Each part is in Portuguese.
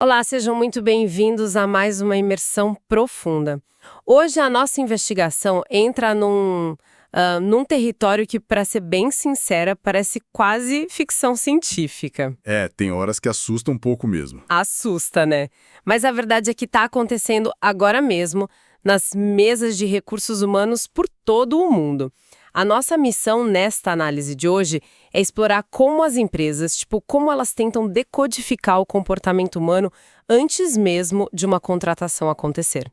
Olá, sejam muito bem-vindos a mais uma imersão profunda. Hoje a nossa investigação entra num território que, para ser bem sincera, parece quase ficção científica. Tem horas que assusta um pouco mesmo. Assusta, né? Mas a verdade é que está acontecendo agora mesmo, nas mesas de recursos humanos por todo o mundo. A nossa missão nesta análise de hoje é explorar como as empresas, como elas tentam decodificar o comportamento humano antes mesmo de uma contratação acontecer.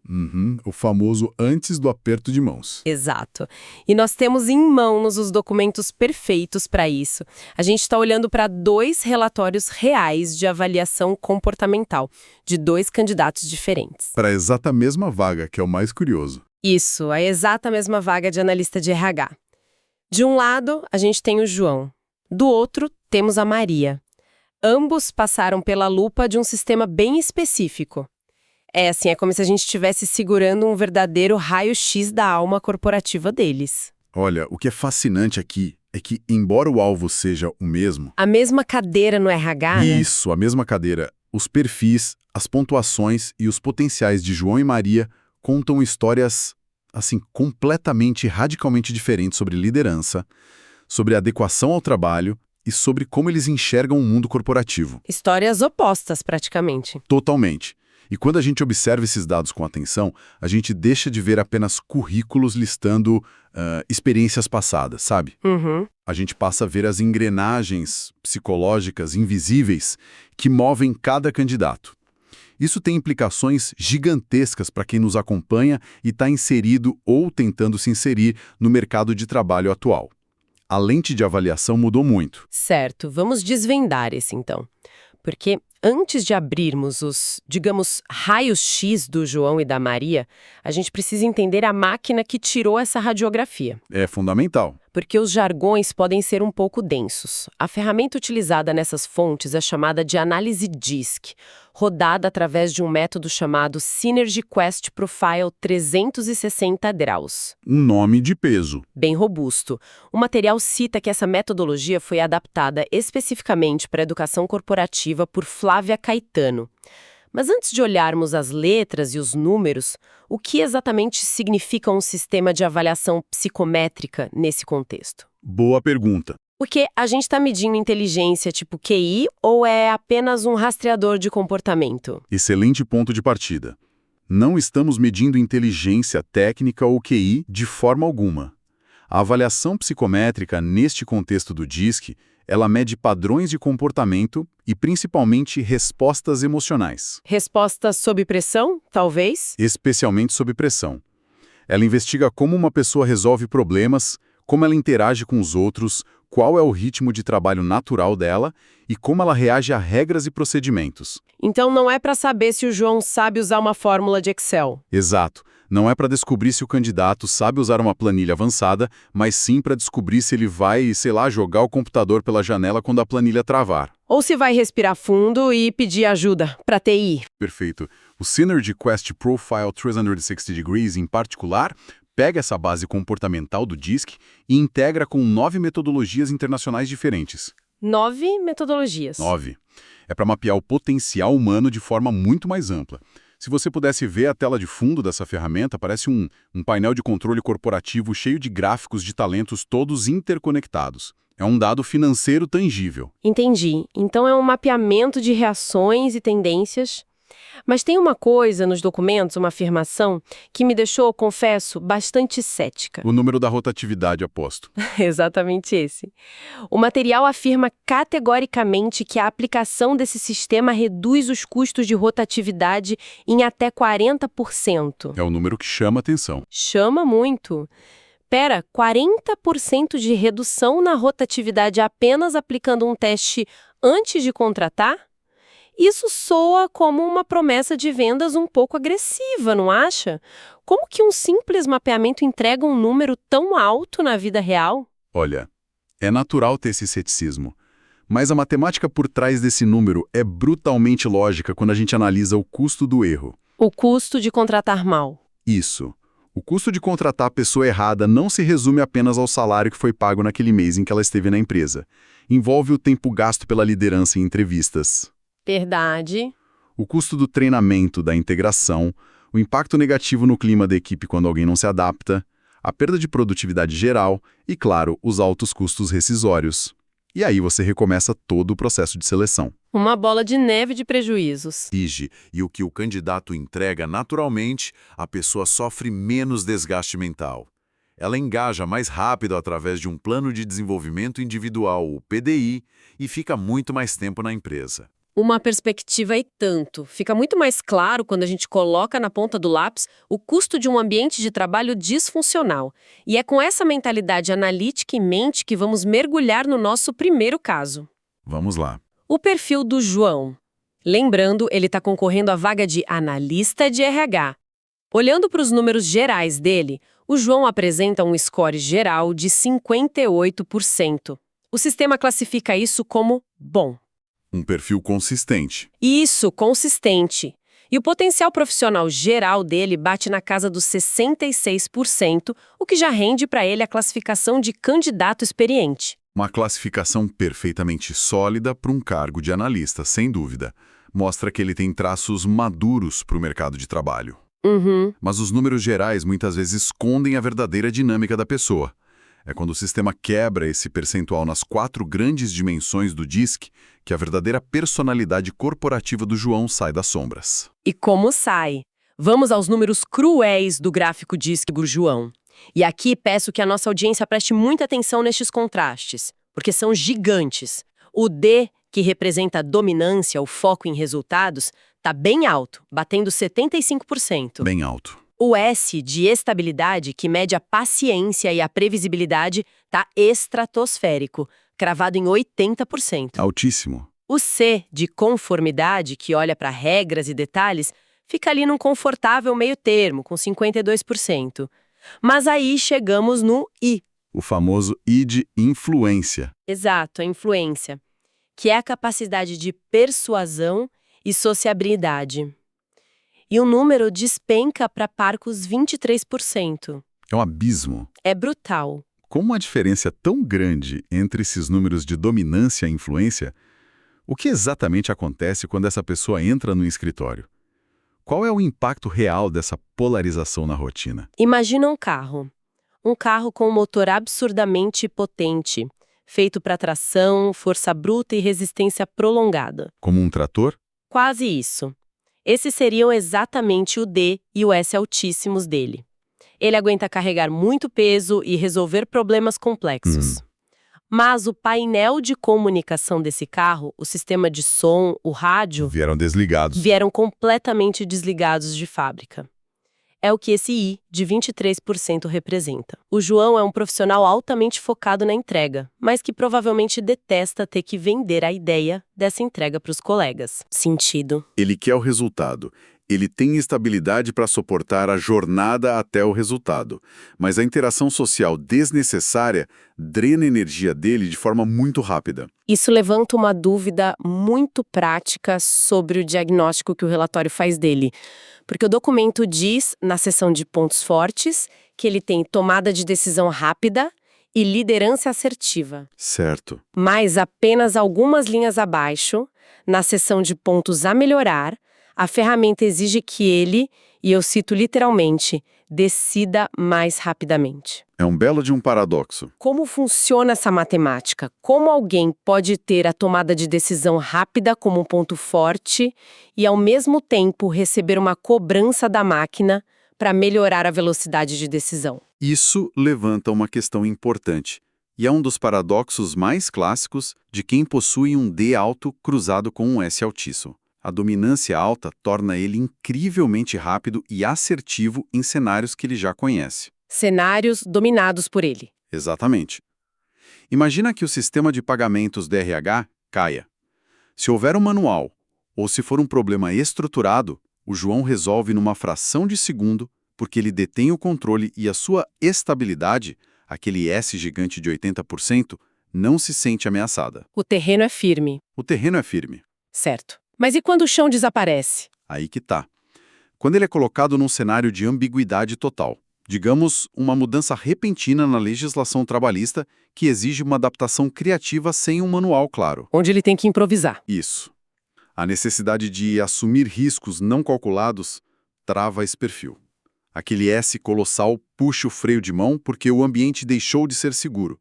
O famoso antes do aperto de mãos. Exato. E nós temos em mãos os documentos perfeitos para isso. A gente está olhando para 2 relatórios reais de avaliação comportamental, de 2 candidatos diferentes. Para a exata mesma vaga, que é o mais curioso. Isso, a exata mesma vaga de analista de RH. De um lado, a gente tem o João. Do outro, temos a Maria. Ambos passaram pela lupa de um sistema bem específico. É como se a gente estivesse segurando um verdadeiro raio-x da alma corporativa deles. Olha, o que é fascinante aqui é que, embora o alvo seja o mesmo... A mesma cadeira no RH, né? Isso, a mesma cadeira. Os perfis, as pontuações e os potenciais de João e Maria contam histórias... completamente, radicalmente diferentes sobre liderança, sobre adequação ao trabalho e sobre como eles enxergam o mundo corporativo. Histórias opostas, praticamente. Totalmente. E quando a gente observa esses dados com atenção, a gente deixa de ver apenas currículos listando experiências passadas, sabe? A gente passa a ver as engrenagens psicológicas invisíveis que movem cada candidato. Isso tem implicações gigantescas para quem nos acompanha e está inserido ou tentando se inserir no mercado de trabalho atual. A lente de avaliação mudou muito. Certo, vamos desvendar esse então. Porque antes de abrirmos os, digamos, raios-x do João e da Maria, a gente precisa entender a máquina que tirou essa radiografia. É fundamental. Porque os jargões podem ser um pouco densos. A ferramenta utilizada nessas fontes é chamada de análise DISC, rodada através de um método chamado Synergy Quest Profile 360 graus. Um nome de peso. Bem robusto. O material cita que essa metodologia foi adaptada especificamente para a educação corporativa por Flávia Caetano. Mas antes de olharmos as letras e os números, o que exatamente significa um sistema de avaliação psicométrica nesse contexto? Boa pergunta. Porque a gente está medindo inteligência tipo QI ou é apenas um rastreador de comportamento? Excelente ponto de partida. Não estamos medindo inteligência técnica ou QI de forma alguma. A avaliação psicométrica neste contexto do DISC, ela mede padrões de comportamento e, principalmente, respostas emocionais. Respostas sob pressão, talvez? Especialmente sob pressão. Ela investiga como uma pessoa resolve problemas, como ela interage com os outros, qual é o ritmo de trabalho natural dela e como ela reage a regras e procedimentos. Então não é para saber se o João sabe usar uma fórmula de Excel. Exato. Não é para descobrir se o candidato sabe usar uma planilha avançada, mas sim para descobrir se ele vai, jogar o computador pela janela quando a planilha travar. Ou se vai respirar fundo e pedir ajuda para TI. Perfeito. O Synergy Quest Profile 360 Degrees, em particular, pega essa base comportamental do DISC e integra com 9 metodologias internacionais diferentes. 9 metodologias. 9. É para mapear o potencial humano de forma muito mais ampla. Se você pudesse ver a tela de fundo dessa ferramenta, parece um painel de controle corporativo cheio de gráficos de talentos todos interconectados. É um dado financeiro tangível. Entendi. Então é um mapeamento de reações e tendências. Mas tem uma coisa nos documentos, uma afirmação, que me deixou, confesso, bastante cética. O número da rotatividade, aposto. Exatamente esse. O material afirma categoricamente que a aplicação desse sistema reduz os custos de rotatividade em até 40%. É o número que chama atenção. Chama muito. Pera, 40% de redução na rotatividade apenas aplicando um teste antes de contratar? Isso soa como uma promessa de vendas um pouco agressiva, não acha? Como que um simples mapeamento entrega um número tão alto na vida real? Olha, é natural ter esse ceticismo. Mas a matemática por trás desse número é brutalmente lógica quando a gente analisa o custo do erro. O custo de contratar mal. Isso. O custo de contratar a pessoa errada não se resume apenas ao salário que foi pago naquele mês em que ela esteve na empresa. Envolve o tempo gasto pela liderança em entrevistas. Verdade. O custo do treinamento, da integração, o impacto negativo no clima da equipe quando alguém não se adapta, a perda de produtividade geral e, claro, os altos custos rescisórios. E aí você recomeça todo o processo de seleção. Uma bola de neve de prejuízos. E o que o candidato entrega naturalmente, a pessoa sofre menos desgaste mental. Ela engaja mais rápido através de um plano de desenvolvimento individual, o PDI, e fica muito mais tempo na empresa. Uma perspectiva e tanto. Fica muito mais claro quando a gente coloca na ponta do lápis o custo de um ambiente de trabalho disfuncional. E é com essa mentalidade analítica em mente que vamos mergulhar no nosso primeiro caso. Vamos lá. O perfil do João. Lembrando, ele está concorrendo à vaga de analista de RH. Olhando para os números gerais dele, o João apresenta um score geral de 58%. O sistema classifica isso como bom. Um perfil consistente. Isso, consistente. E o potencial profissional geral dele bate na casa dos 66%, o que já rende para ele a classificação de candidato experiente. Uma classificação perfeitamente sólida para um cargo de analista, sem dúvida. Mostra que ele tem traços maduros para o mercado de trabalho. Mas os números gerais muitas vezes escondem a verdadeira dinâmica da pessoa. É quando o sistema quebra esse percentual nas 4 grandes dimensões do DISC que a verdadeira personalidade corporativa do João sai das sombras. E como sai? Vamos aos números cruéis do gráfico DISC do João. E aqui peço que a nossa audiência preste muita atenção nestes contrastes, porque são gigantes. O D, que representa a dominância, o foco em resultados, está bem alto, batendo 75%. Bem alto. O S, de estabilidade, que mede a paciência e a previsibilidade, está estratosférico, cravado em 80%. Altíssimo. O C, de conformidade, que olha para regras e detalhes, fica ali num confortável meio termo, com 52%. Mas aí chegamos no I. O famoso I de influência. Exato, a influência, que é a capacidade de persuasão e sociabilidade. E o número despenca para parcos 23%. É um abismo. É brutal. Como uma diferença tão grande entre esses números de dominância e influência, o que exatamente acontece quando essa pessoa entra no escritório? Qual é o impacto real dessa polarização na rotina? Imagina um carro. Um carro com um motor absurdamente potente, feito para tração, força bruta e resistência prolongada. Como um trator? Quase isso. Esses seriam exatamente o D e o S altíssimos dele. Ele aguenta carregar muito peso e resolver problemas complexos. Mas o painel de comunicação desse carro, o sistema de som, o rádio, vieram completamente desligados de fábrica. É o que esse I de 23% representa. O João é um profissional altamente focado na entrega, mas que provavelmente detesta ter que vender a ideia dessa entrega para os colegas. Sentido. Ele quer o resultado. Ele tem estabilidade para suportar a jornada até o resultado. Mas a interação social desnecessária drena a energia dele de forma muito rápida. Isso levanta uma dúvida muito prática sobre o diagnóstico que o relatório faz dele. Porque o documento diz, na seção de pontos fortes, que ele tem tomada de decisão rápida e liderança assertiva. Certo. Mas apenas algumas linhas abaixo, na seção de pontos a melhorar, a ferramenta exige que ele, e eu cito literalmente, decida mais rapidamente. É um belo de um paradoxo. Como funciona essa matemática? Como alguém pode ter a tomada de decisão rápida como um ponto forte e, ao mesmo tempo, receber uma cobrança da máquina para melhorar a velocidade de decisão? Isso levanta uma questão importante. E é um dos paradoxos mais clássicos de quem possui um D alto cruzado com um S altíssimo. A dominância alta torna ele incrivelmente rápido e assertivo em cenários que ele já conhece. Cenários dominados por ele. Exatamente. Imagina que o sistema de pagamentos da RH caia. Se houver um manual, ou se for um problema estruturado, o João resolve numa fração de segundo, porque ele detém o controle e a sua estabilidade, aquele S gigante de 80%, não se sente ameaçada. O terreno é firme. O terreno é firme. Certo. Mas e quando o chão desaparece? Aí que tá. Quando ele é colocado num cenário de ambiguidade total, digamos, uma mudança repentina na legislação trabalhista que exige uma adaptação criativa sem um manual claro. Onde ele tem que improvisar. Isso. A necessidade de assumir riscos não calculados trava esse perfil. Aquele S colossal puxa o freio de mão porque o ambiente deixou de ser seguro.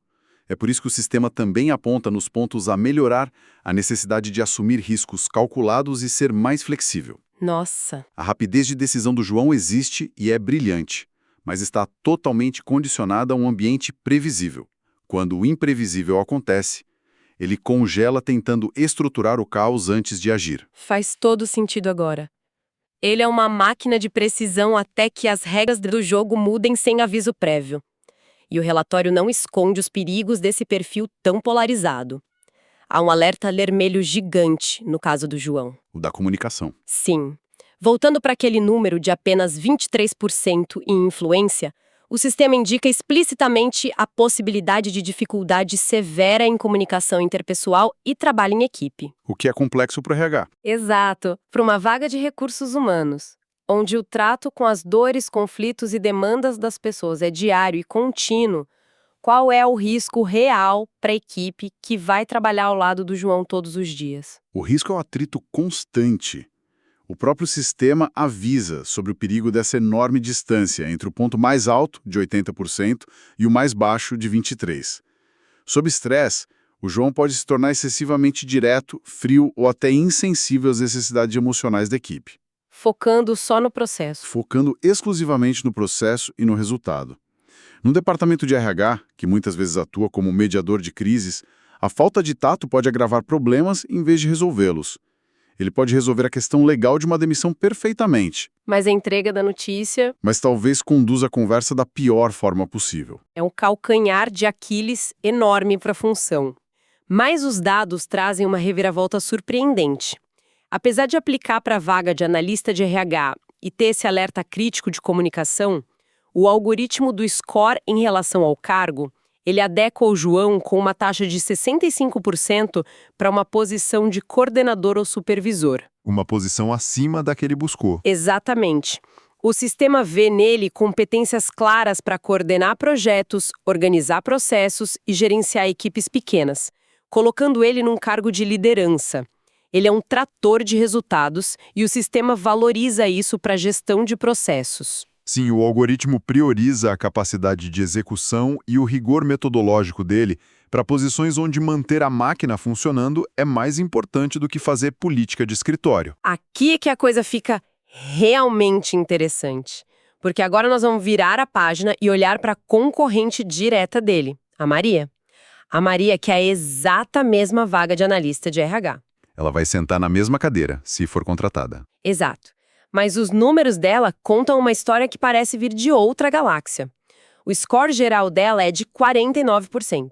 É por isso que o sistema também aponta nos pontos a melhorar a necessidade de assumir riscos calculados e ser mais flexível. Nossa! A rapidez de decisão do João existe e é brilhante, mas está totalmente condicionada a um ambiente previsível. Quando o imprevisível acontece, ele congela tentando estruturar o caos antes de agir. Faz todo sentido agora. Ele é uma máquina de precisão até que as regras do jogo mudem sem aviso prévio. E o relatório não esconde os perigos desse perfil tão polarizado. Há um alerta vermelho gigante no caso do João. O da comunicação. Sim. Voltando para aquele número de apenas 23% em influência, o sistema indica explicitamente a possibilidade de dificuldade severa em comunicação interpessoal e trabalho em equipe. O que é complexo para o RH. Exato, para uma vaga de recursos humanos, onde o trato com as dores, conflitos e demandas das pessoas é diário e contínuo. Qual é o risco real para a equipe que vai trabalhar ao lado do João todos os dias? O risco é o atrito constante. O próprio sistema avisa sobre o perigo dessa enorme distância entre o ponto mais alto, de 80%, e o mais baixo, de 23%. Sob estresse, o João pode se tornar excessivamente direto, frio ou até insensível às necessidades emocionais da equipe. Focando só no processo. Focando exclusivamente no processo e no resultado. No departamento de RH, que muitas vezes atua como mediador de crises, a falta de tato pode agravar problemas em vez de resolvê-los. Ele pode resolver a questão legal de uma demissão perfeitamente. Mas a entrega da notícia Mas talvez conduza a conversa da pior forma possível. é um calcanhar de Aquiles enorme para a função. Mas os dados trazem uma reviravolta surpreendente. Apesar de aplicar para a vaga de analista de RH e ter esse alerta crítico de comunicação, o algoritmo do score em relação ao cargo, ele adequa o João com uma taxa de 65% para uma posição de coordenador ou supervisor. Uma posição acima da que ele buscou. Exatamente. O sistema vê nele competências claras para coordenar projetos, organizar processos e gerenciar equipes pequenas, colocando ele num cargo de liderança. Ele é um trator de resultados e o sistema valoriza isso para a gestão de processos. Sim, o algoritmo prioriza a capacidade de execução e o rigor metodológico dele para posições onde manter a máquina funcionando é mais importante do que fazer política de escritório. Aqui é que a coisa fica realmente interessante, porque agora nós vamos virar a página e olhar para a concorrente direta dele, a Maria. A Maria que é a exata mesma vaga de analista de RH. Ela vai sentar na mesma cadeira, se for contratada. Exato. Mas os números dela contam uma história que parece vir de outra galáxia. O score geral dela é de 49%.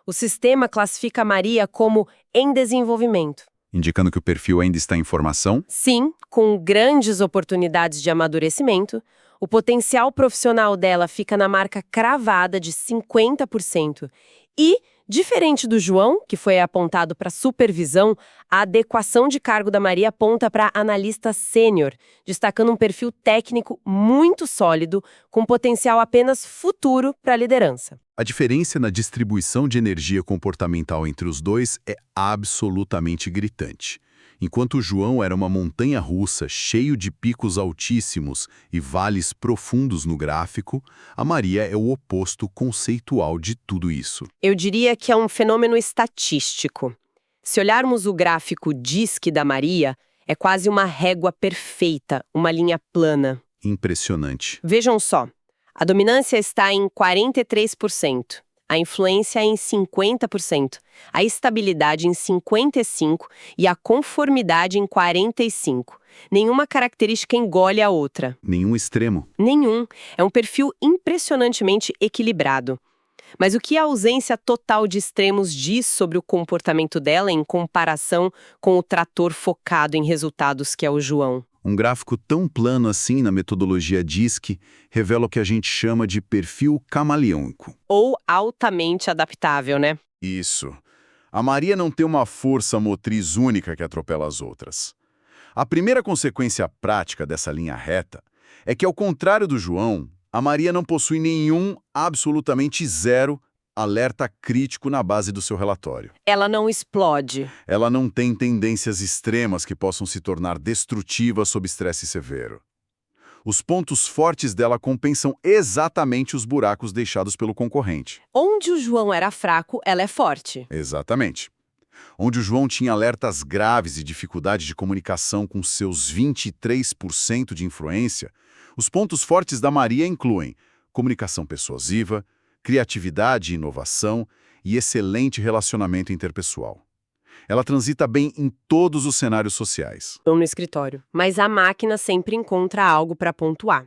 O sistema classifica a Maria como em desenvolvimento. Indicando que o perfil ainda está em formação? Sim, com grandes oportunidades de amadurecimento, o potencial profissional dela fica na marca cravada de 50%. E, diferente do João, que foi apontado para supervisão, a adequação de cargo da Maria aponta para analista sênior, destacando um perfil técnico muito sólido, com potencial apenas futuro para a liderança. A diferença na distribuição de energia comportamental entre os dois é absolutamente gritante. Enquanto o João era uma montanha-russa cheio de picos altíssimos e vales profundos no gráfico, a Maria é o oposto conceitual de tudo isso. Eu diria que é um fenômeno estatístico. Se olharmos o gráfico DISC da Maria, é quase uma régua perfeita, uma linha plana. Impressionante. Vejam só, a dominância está em 43%. A influência em 50%, a estabilidade em 55% e a conformidade em 45%. Nenhuma característica engole a outra. Nenhum extremo. Nenhum. É um perfil impressionantemente equilibrado. Mas o que a ausência total de extremos diz sobre o comportamento dela em comparação com o trator focado em resultados que é o João? Um gráfico tão plano assim na metodologia DISC revela o que a gente chama de perfil camaleônico. Ou altamente adaptável, né? Isso. A Maria não tem uma força motriz única que atropela as outras. A primeira consequência prática dessa linha reta é que, ao contrário do João, a Maria não possui nenhum, absolutamente zero, alerta crítico na base do seu relatório. Ela não explode. Ela não tem tendências extremas que possam se tornar destrutivas sob estresse severo. Os pontos fortes dela compensam exatamente os buracos deixados pelo concorrente. Onde o João era fraco, ela é forte. Exatamente. Onde o João tinha alertas graves e dificuldade de comunicação com seus 23% de influência, os pontos fortes da Maria incluem comunicação persuasiva, criatividade e inovação e excelente relacionamento interpessoal. Ela transita bem em todos os cenários sociais. Ou no escritório. Mas a máquina sempre encontra algo para pontuar.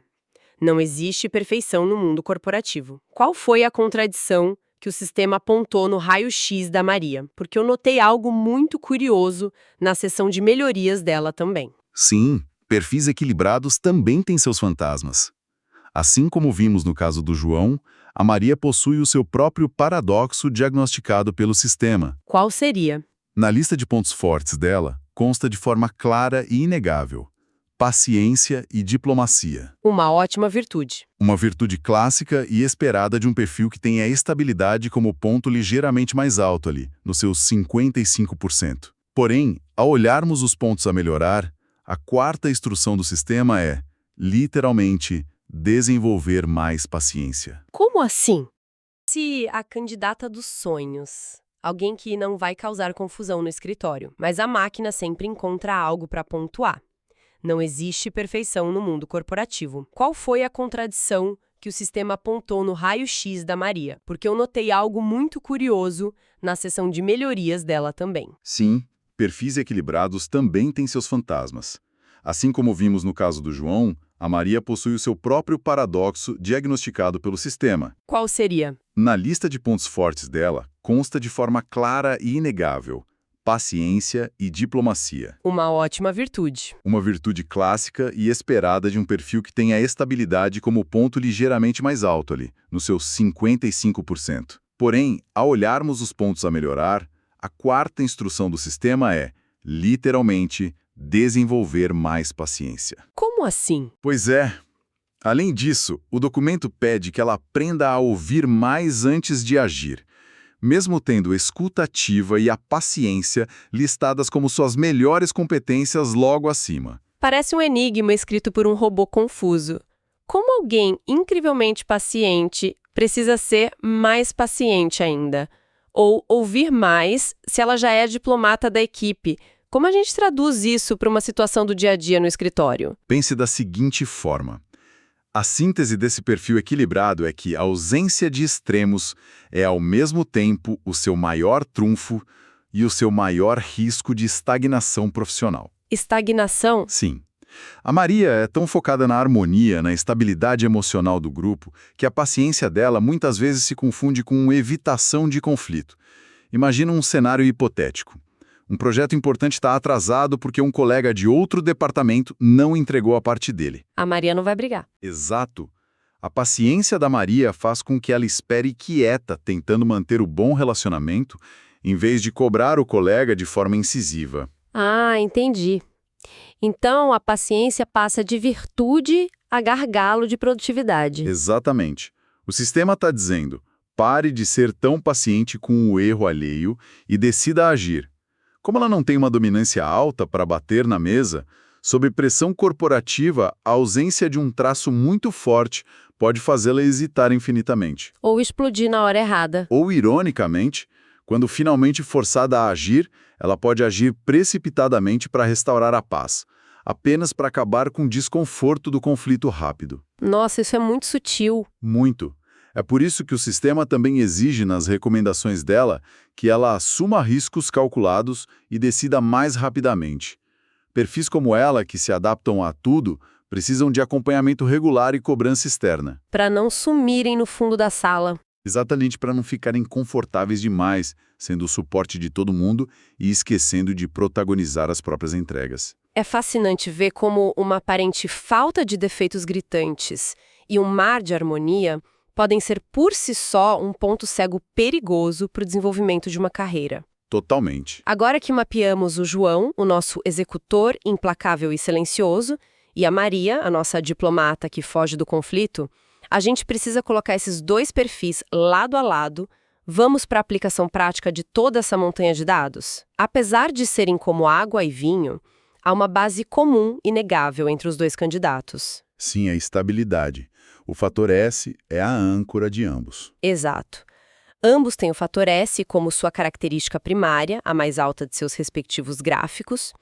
Não existe perfeição no mundo corporativo. Qual foi a contradição que o sistema apontou no raio-x da Maria? Porque eu notei algo muito curioso na seção de melhorias dela também. Sim, perfis equilibrados também têm seus fantasmas. Assim como vimos no caso do João, a Maria possui o seu próprio paradoxo diagnosticado pelo sistema. Qual seria? Na lista de pontos fortes dela, consta de forma clara e inegável: paciência e diplomacia. Uma ótima virtude. Uma virtude clássica e esperada de um perfil que tem a estabilidade como ponto ligeiramente mais alto ali, nos seus 55%. Porém, ao olharmos os pontos a melhorar, a quarta instrução do sistema é, literalmente, desenvolver mais paciência. Como assim? Se a candidata dos sonhos, alguém que não vai causar confusão no escritório, mas a máquina sempre encontra algo para pontuar. Não existe perfeição no mundo corporativo. Qual foi a contradição que o sistema apontou no raio-x da Maria? Porque eu notei algo muito curioso na seção de melhorias dela também. Sim, perfis equilibrados também têm seus fantasmas. Assim como vimos no caso do João, a Maria possui o seu próprio paradoxo diagnosticado pelo sistema. Qual seria? Na lista de pontos fortes dela, consta de forma clara e inegável: paciência e diplomacia. Uma ótima virtude. Uma virtude clássica e esperada de um perfil que tem a estabilidade como ponto ligeiramente mais alto ali, nos seus 55%. Porém, ao olharmos os pontos a melhorar, a quarta instrução do sistema é, literalmente, desenvolver mais paciência. Como assim? Pois é. Além disso, o documento pede que ela aprenda a ouvir mais antes de agir, mesmo tendo escuta ativa e a paciência listadas como suas melhores competências logo acima. Parece um enigma escrito por um robô confuso. Como alguém incrivelmente paciente precisa ser mais paciente ainda? Ou ouvir mais se ela já é diplomata da equipe? Como a gente traduz isso para uma situação do dia a dia no escritório? Pense da seguinte forma. A síntese desse perfil equilibrado é que a ausência de extremos é ao mesmo tempo o seu maior trunfo e o seu maior risco de estagnação profissional. Estagnação? Sim. A Maria é tão focada na harmonia, na estabilidade emocional do grupo, que a paciência dela muitas vezes se confunde com evitação de conflito. Imagina um cenário hipotético. Um projeto importante está atrasado porque um colega de outro departamento não entregou a parte dele. A Maria não vai brigar. Exato. A paciência da Maria faz com que ela espere quieta, tentando manter o bom relacionamento, em vez de cobrar o colega de forma incisiva. Ah, entendi. Então, a paciência passa de virtude a gargalo de produtividade. Exatamente. O sistema está dizendo, pare de ser tão paciente com o erro alheio e decida agir. Como ela não tem uma dominância alta para bater na mesa, sob pressão corporativa, a ausência de um traço muito forte pode fazê-la hesitar infinitamente. Ou explodir na hora errada. Ou, ironicamente, quando finalmente forçada a agir, ela pode agir precipitadamente para restaurar a paz, apenas para acabar com o desconforto do conflito rápido. Nossa, isso é muito sutil. Muito. É por isso que o sistema também exige nas recomendações dela que ela assuma riscos calculados e decida mais rapidamente. Perfis como ela, que se adaptam a tudo, precisam de acompanhamento regular e cobrança externa. Para não sumirem no fundo da sala. Exatamente para não ficarem confortáveis demais, sendo o suporte de todo mundo e esquecendo de protagonizar as próprias entregas. É fascinante ver como uma aparente falta de defeitos gritantes e um mar de harmonia podem ser por si só um ponto cego perigoso para o desenvolvimento de uma carreira. Totalmente. Agora que mapeamos o João, o nosso executor implacável e silencioso, e a Maria, a nossa diplomata que foge do conflito, a gente precisa colocar esses dois perfis lado a lado, Vamos para a aplicação prática de toda essa montanha de dados? Apesar de serem como água e vinho, há uma base comum inegável entre os dois candidatos. Sim, a estabilidade. O fator S é a âncora de ambos. Exato. Ambos têm o fator S como sua característica primária, a mais alta de seus respectivos gráficos.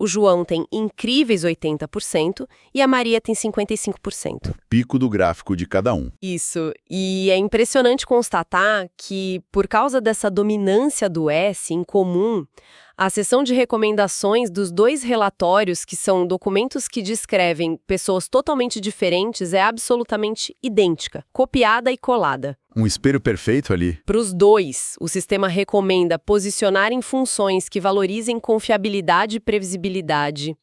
O João tem incríveis 80% e a Maria tem 55%. Pico do gráfico de cada um. Isso. E é impressionante constatar que, por causa dessa dominância do S em comum, a seção de recomendações dos dois relatórios, que são documentos que descrevem pessoas totalmente diferentes, é absolutamente idêntica, copiada e colada. Um espelho perfeito ali. Para os dois, o sistema recomenda posicionar em funções que valorizem confiabilidade e previsibilidade,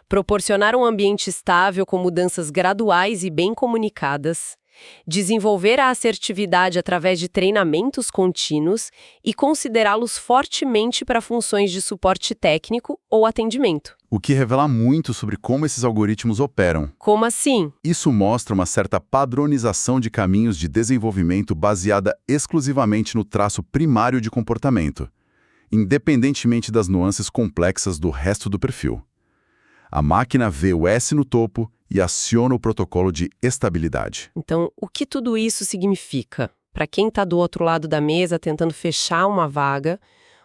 proporcionar um ambiente estável com mudanças graduais e bem comunicadas, desenvolver a assertividade através de treinamentos contínuos e considerá-los fortemente para funções de suporte técnico ou atendimento. O que revela muito sobre como esses algoritmos operam. Como assim? Isso mostra uma certa padronização de caminhos de desenvolvimento baseada exclusivamente no traço primário de comportamento, independentemente das nuances complexas do resto do perfil. A máquina vê o S no topo e aciona o protocolo de estabilidade. Então, o que tudo isso significa? Para quem está do outro lado da mesa tentando fechar uma vaga,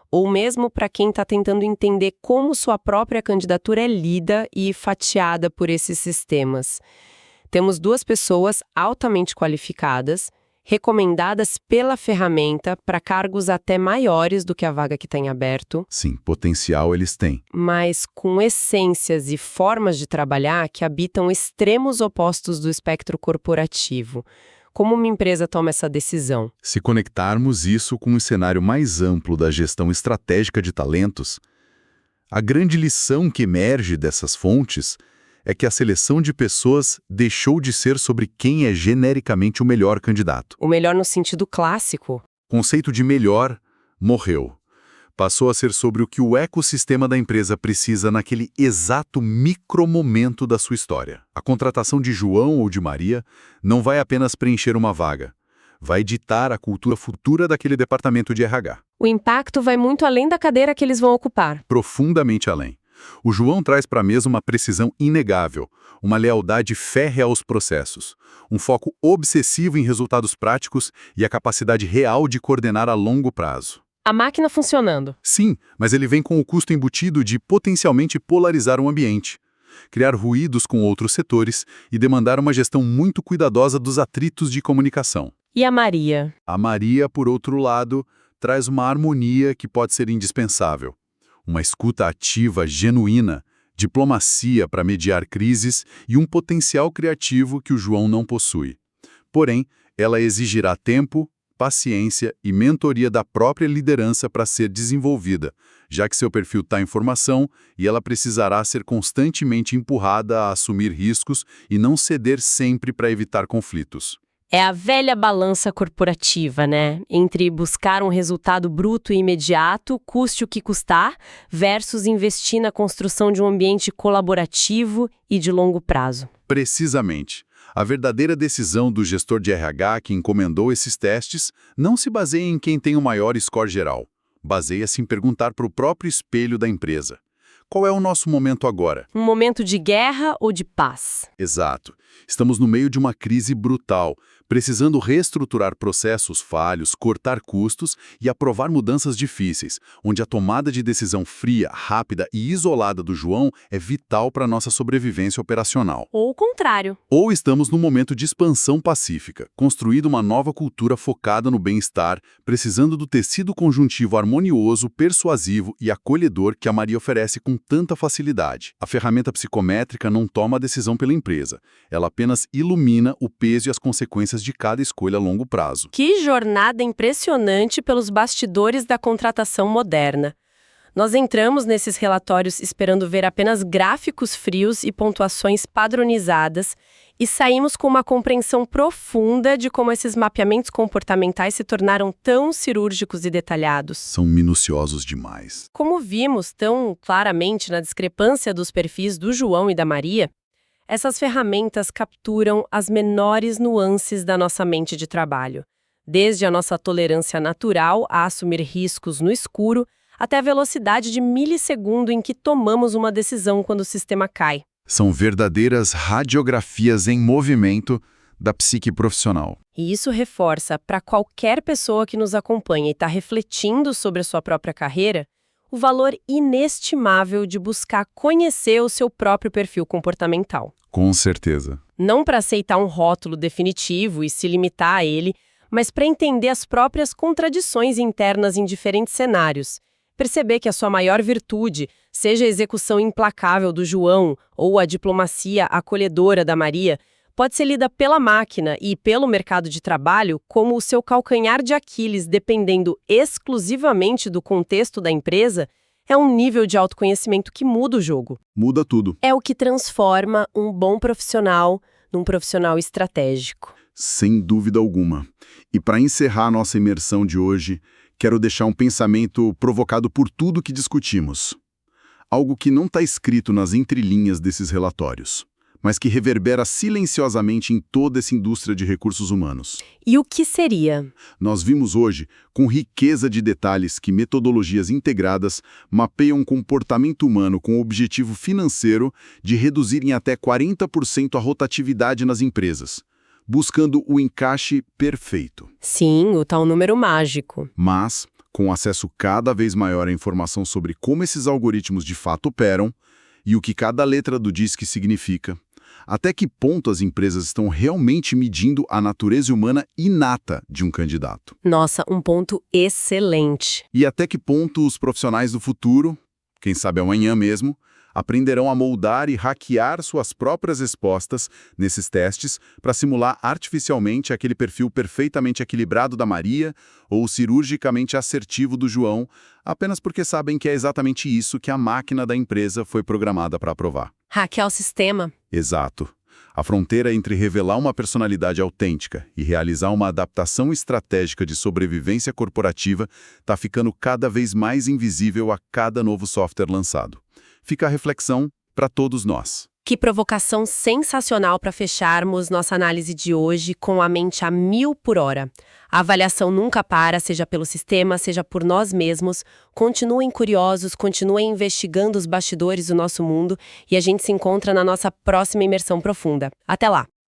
ou mesmo para quem está tentando entender como sua própria candidatura é lida e fatiada por esses sistemas. Temos duas pessoas altamente qualificadas, recomendadas pela ferramenta para cargos até maiores do que a vaga que está em aberto. Sim, potencial eles têm. Mas com essências e formas de trabalhar que habitam extremos opostos do espectro corporativo. Como uma empresa toma essa decisão? Se conectarmos isso com um cenário mais amplo da gestão estratégica de talentos, a grande lição que emerge dessas fontes é que a seleção de pessoas deixou de ser sobre quem é genericamente o melhor candidato. O melhor no sentido clássico. O conceito de melhor morreu. Passou a ser sobre o que o ecossistema da empresa precisa naquele exato micromomento da sua história. A contratação de João ou de Maria não vai apenas preencher uma vaga, vai ditar a cultura futura daquele departamento de RH. O impacto vai muito além da cadeira que eles vão ocupar. Profundamente além. O João traz para a mesa uma precisão inegável, uma lealdade férrea aos processos, um foco obsessivo em resultados práticos e a capacidade real de coordenar a longo prazo. A máquina funcionando. Sim, mas ele vem com o custo embutido de potencialmente polarizar o ambiente, criar ruídos com outros setores e demandar uma gestão muito cuidadosa dos atritos de comunicação. E a Maria? A Maria, por outro lado, traz uma harmonia que pode ser indispensável. Uma escuta ativa genuína, diplomacia para mediar crises e um potencial criativo que o João não possui. Porém, ela exigirá tempo, paciência e mentoria da própria liderança para ser desenvolvida, já que seu perfil está em formação e ela precisará ser constantemente empurrada a assumir riscos e não ceder sempre para evitar conflitos. É a velha balança corporativa, né? Entre buscar um resultado bruto e imediato, custe o que custar, versus investir na construção de um ambiente colaborativo e de longo prazo. Precisamente. A verdadeira decisão do gestor de RH que encomendou esses testes não se baseia em quem tem o maior score geral. Baseia-se em perguntar para o próprio espelho da empresa. Qual é o nosso momento agora? Um momento de guerra ou de paz? Exato. Estamos no meio de uma crise brutal, precisando reestruturar processos falhos, cortar custos e aprovar mudanças difíceis, onde a tomada de decisão fria, rápida e isolada do João é vital para a nossa sobrevivência operacional. Ou o contrário. Ou estamos num momento de expansão pacífica, construindo uma nova cultura focada no bem-estar, precisando do tecido conjuntivo harmonioso, persuasivo e acolhedor que a Maria oferece com tanta facilidade. A ferramenta psicométrica não toma a decisão pela empresa, ela apenas ilumina o peso e as consequências de cada escolha a longo prazo. Que jornada impressionante pelos bastidores da contratação moderna. Nós entramos nesses relatórios esperando ver apenas gráficos frios e pontuações padronizadas e saímos com uma compreensão profunda de como esses mapeamentos comportamentais se tornaram tão cirúrgicos e detalhados. São minuciosos demais. Como vimos tão claramente na discrepância dos perfis do João e da Maria, essas ferramentas capturam as menores nuances da nossa mente de trabalho, desde a nossa tolerância natural a assumir riscos no escuro, até a velocidade de milissegundo em que tomamos uma decisão quando o sistema cai. São verdadeiras radiografias em movimento da psique profissional. E isso reforça para qualquer pessoa que nos acompanha e está refletindo sobre a sua própria carreira, o valor inestimável de buscar conhecer o seu próprio perfil comportamental. Com certeza. Não para aceitar um rótulo definitivo e se limitar a ele, mas para entender as próprias contradições internas em diferentes cenários. Perceber que a sua maior virtude, seja a execução implacável do João ou a diplomacia acolhedora da Maria, pode ser lida pela máquina e pelo mercado de trabalho como o seu calcanhar de Aquiles, dependendo exclusivamente do contexto da empresa, é um nível de autoconhecimento que muda o jogo. Muda tudo. É o que transforma um bom profissional num profissional estratégico. Sem dúvida alguma. E para encerrar nossa imersão de hoje, quero deixar um pensamento provocado por tudo que discutimos. Algo que não está escrito nas entrelinhas desses relatórios, mas que reverbera silenciosamente em toda essa indústria de recursos humanos. E o que seria? Nós vimos hoje, com riqueza de detalhes, que metodologias integradas mapeiam o comportamento humano com o objetivo financeiro de reduzir em até 40% a rotatividade nas empresas, buscando o encaixe perfeito. Sim, o tal número mágico. Mas, com acesso cada vez maior à informação sobre como esses algoritmos de fato operam e o que cada letra do DISC significa, até que ponto as empresas estão realmente medindo a natureza humana inata de um candidato. Nossa, um ponto excelente. E até que ponto os profissionais do futuro, quem sabe amanhã mesmo, aprenderão a moldar e hackear suas próprias respostas nesses testes para simular artificialmente aquele perfil perfeitamente equilibrado da Maria ou cirurgicamente assertivo do João, apenas porque sabem que é exatamente isso que a máquina da empresa foi programada para aprovar. Hackear o sistema. Exato. A fronteira entre revelar uma personalidade autêntica e realizar uma adaptação estratégica de sobrevivência corporativa está ficando cada vez mais invisível a cada novo software lançado. Fica a reflexão para todos nós. Que provocação sensacional para fecharmos nossa análise de hoje com a mente a 1000 por hora. A avaliação nunca para, seja pelo sistema, seja por nós mesmos. Continuem curiosos, continuem investigando os bastidores do nosso mundo e a gente se encontra na nossa próxima imersão profunda. Até lá!